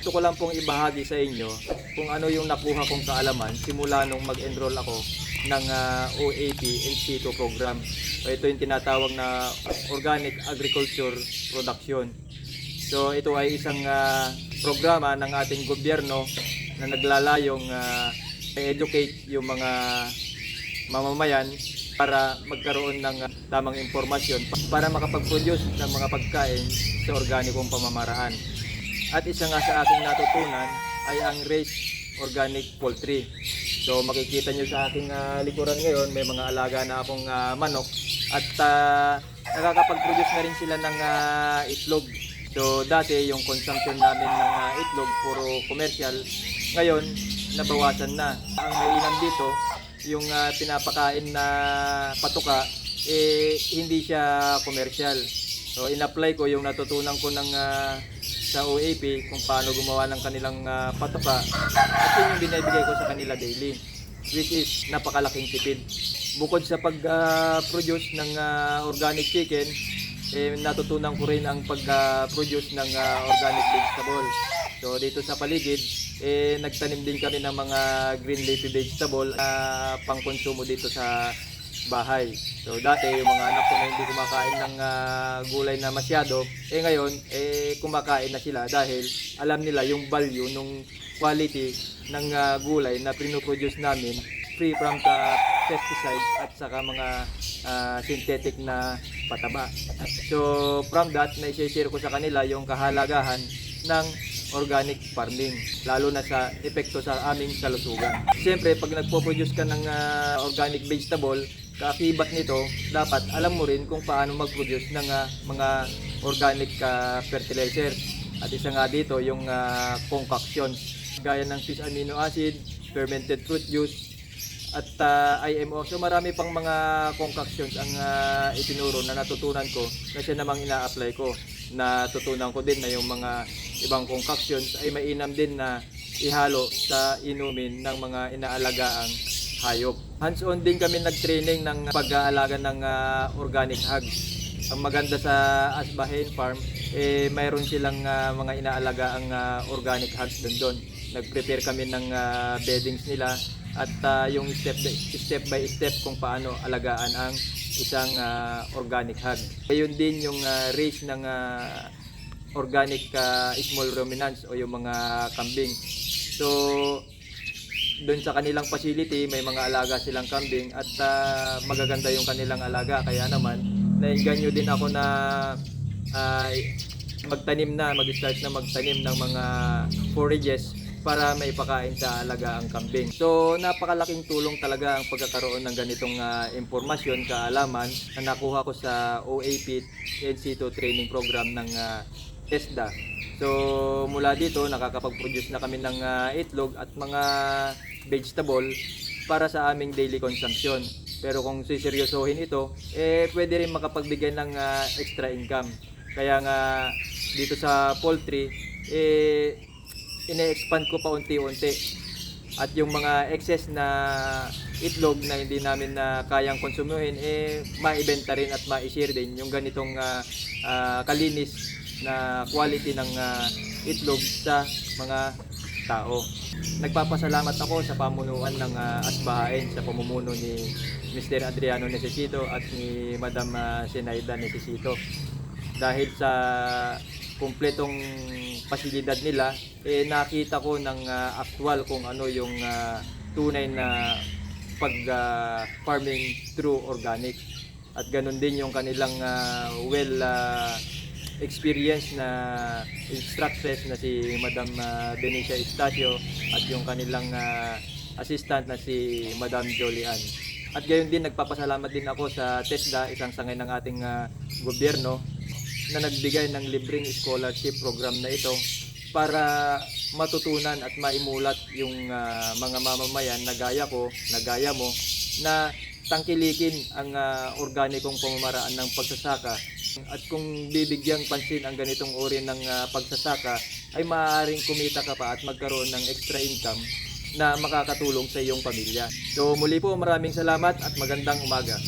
gusto ko lang pong ibahagi sa inyo kung ano yung nakuha kong kaalaman simula nung mag-enroll ako ng OAP in situ program. So, ito yung tinatawag na Organic Agriculture Production. So ito ay isang programa ng ating gobyerno na naglalayong educate yung mga mamamayan para magkaroon ng tamang impormasyon para makapag-produce ng mga pagkain sa organikong pamamaraan. At isa nga sa aking natutunan ay ang raised organic poultry. So makikita nyo sa aking likuran ngayon, may mga alaga na akong manok at nakakapag-produce na rin sila ng itlog. So dati yung consumption namin ng itlog puro commercial, ngayon nabawasan na. Ang mainam dito, yung pinapakain na patuka, hindi siya commercial. So in-apply ko yung natutunan ko ng sa OAP kung paano gumawa ng kanilang patuka at yun yung binibigay ko sa kanila daily, which is napakalaking tipid. Bukod sa pag-produce ng organic chicken, natutunan ko rin ang pag-produce ng organic vegetable. So dito sa paligid, nagtanim din kami ng mga green leafy vegetable pang konsumo dito sa bahay. So dati yung mga anak ko na hindi kumakain ng gulay na masyado, ngayon kumakain na sila dahil alam nila yung value nung quality ng gulay na pinoproduce namin, free from the pesticides at saka mga synthetic na pataba. So from that, na-share ko sa kanila yung kahalagahan ng organic farming, lalo na sa epekto sa aming kalusugan. Siyempre, pag nagpo-produce ka ng organic vegetable, kaakibat nito, dapat alam mo rin kung paano mag-produce ng mga organic fertilizer. At isa nga dito, yung concoction, gaya ng fish amino acid, fermented fruit juice, at IMO. So marami pang mga concoctions ang itinuro na natutunan ko na siya namang ina-apply ko. Natutunan ko din na yung mga ibang concoctions ay mainam din na ihalo sa inumin ng mga inaalagaang hayop. Hands-on din kami nag-training ng pag-aalaga ng organic hogs. Ang maganda sa Asbahen Farm, mayroon silang mga inaalagaang organic hogs doon. Nag-prepare kami ng beddings nila at yung step by step kung paano alagaan ang isang organic hog. Ayun din yung raise ng organic small ruminants o yung mga kambing. So doon sa kanilang facility may mga alaga silang kambing at magaganda yung kanilang alaga, kaya naman nainganyo din ako na mag-start na magtanim ng mga forages para may pakain sa alaga ang kambing. So napakalaking tulong talaga ang pagkakaroon ng ganitong impormasyon, kaalaman na nakuha ko sa OAP in situ training program ng TESDA. So mula dito nakakapag-produce na kami ng itlog at mga vegetable para sa aming daily consumption. Pero kung siseryosohin ito, pwede rin makapagbigay ng extra income. Kaya nga dito sa poultry, ine-expand ko pa unti-unti. At yung mga excess na itlog na hindi namin na kayang konsumuhin, maibenta rin at ma-share din yung ganitong kalinis na quality ng itlog sa mga tao. Nagpapasalamat ako sa pamunuan ng Asbahen sa pamumuno ni Mr. Adriano Necesito at ni Madam Zenaida Necesito. Dahil sa kumpletong pasilidad nila, nakita ko ng actual kung ano yung tunay na pag-farming through organic. At ganun din yung kanilang experience na instructors na si Madam Benicia Estacio at yung kanilang assistant na si Madam Jolian. At gayon din nagpapasalamat din ako sa TESDA, isang sangay ng ating gobyerno, na nagbigay ng libreng scholarship program na ito para matutunan at maimulat yung mga mamamayan na gaya ko, na gaya mo, na tangkilikin ang organikong pamamaraan ng pagsasaka. At kung bibigyang pansin ang ganitong uri ng pagsasaka, ay maaaring kumita ka pa at magkaroon ng extra income na makakatulong sa iyong pamilya. So muli po, maraming salamat at magandang umaga.